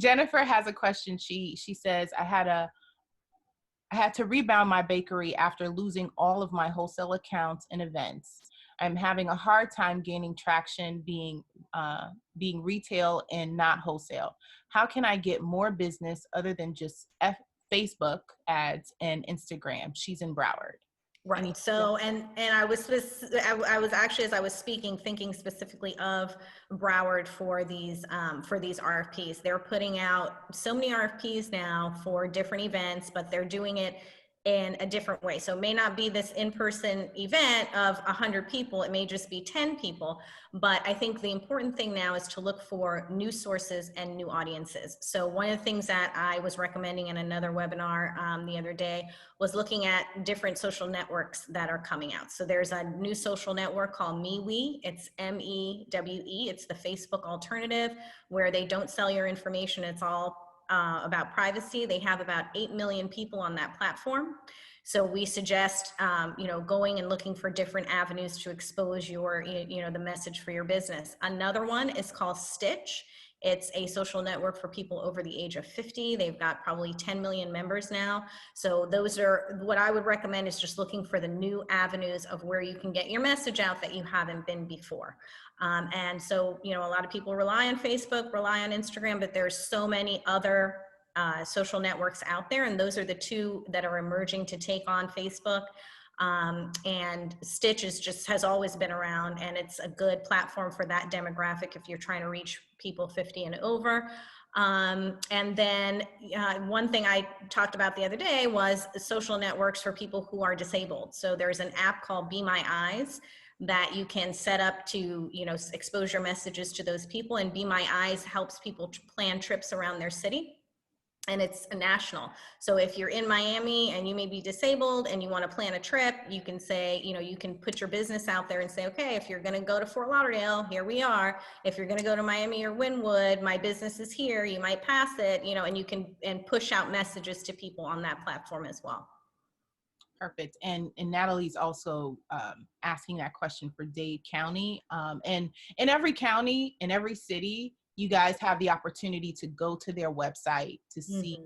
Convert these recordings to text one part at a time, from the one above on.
Jennifer has a question. She says, I had to rebound my bakery after losing all of my wholesale accounts and events. I'm having a hard time gaining traction being retail and not wholesale. How can I get more business other than just Facebook ads and Instagram? She's in Broward. Right. So, and I was actually, as I was speaking, thinking specifically of Broward for these RFPs. They're putting out so many RFPs now for different events, but they're doing it in a different way. So it may not be this in-person event of 100 people. It may just be 10 people. But I think the important thing now is to look for new sources and new audiences. So one of the things that I was recommending in another webinar the other day was looking at different social networks that are coming out. So there's a new social network called MeWe. It's MEWE. It's the Facebook alternative, where they don't sell your information. It's all about privacy. They have about 8 million people on that platform. So we suggest, going and looking for different avenues to expose your, the message for your business. Another one is called Stitch. It's a social network for people over the age of 50. They've got probably 10 million members now. So those are what I would recommend, is just looking for the new avenues of where you can get your message out that you haven't been before. And so, a lot of people rely on Facebook, rely on Instagram, but there's so many other social networks out there. And those are the two that are emerging to take on Facebook. And Stitch has always been around, and it's a good platform for that demographic if you're trying to reach people 50 and over. And then one thing I talked about the other day was social networks for people who are disabled. So there's an app called Be My Eyes that you can set up to, expose your messages to those people. And Be My Eyes helps people plan trips around their city. And it's national. So if you're in Miami and you may be disabled and you want to plan a trip, you can say, you can put your business out there and say, okay, if you're going to go to Fort Lauderdale, here we are. If you're going to go to Miami or Wynwood, my business is here. You might pass it, and you can push out messages to people on that platform as well. Perfect. And Natalie's also asking that question for Dade County. And in every county, in every city, you guys have the opportunity to go to their website to see,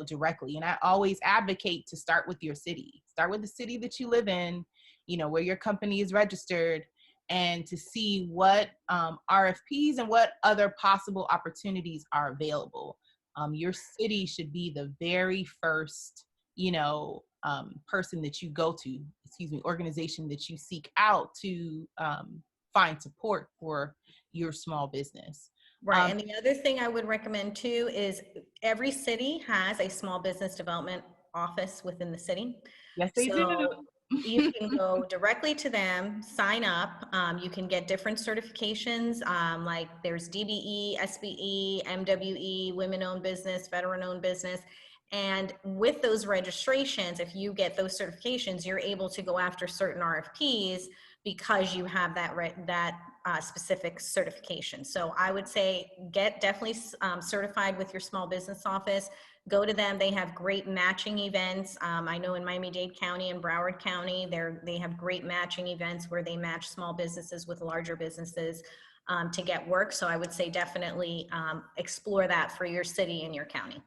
directly. And I always advocate to start with your city. Start with the city that you live in, where your company is registered, and to see what RFPs and what other possible opportunities are available. Your city should be the very first, person that you go to, organization that you seek out to find support for your small business. Right. And the other thing I would recommend too is every city has a small business development office within the city. Yes, they do. You can go directly to them, sign up. You can get different certifications, like there's DBE, SBE, MWE, women-owned business, veteran-owned business. And with those registrations, if you get those certifications, you're able to go after certain RFPs because you have that specific certification. So I would say get definitely certified with your small business office. Go to them. They have great matching events. I know in Miami-Dade County and Broward County, they have great matching events where they match small businesses with larger businesses to get work. So I would say definitely explore that for your city and your county.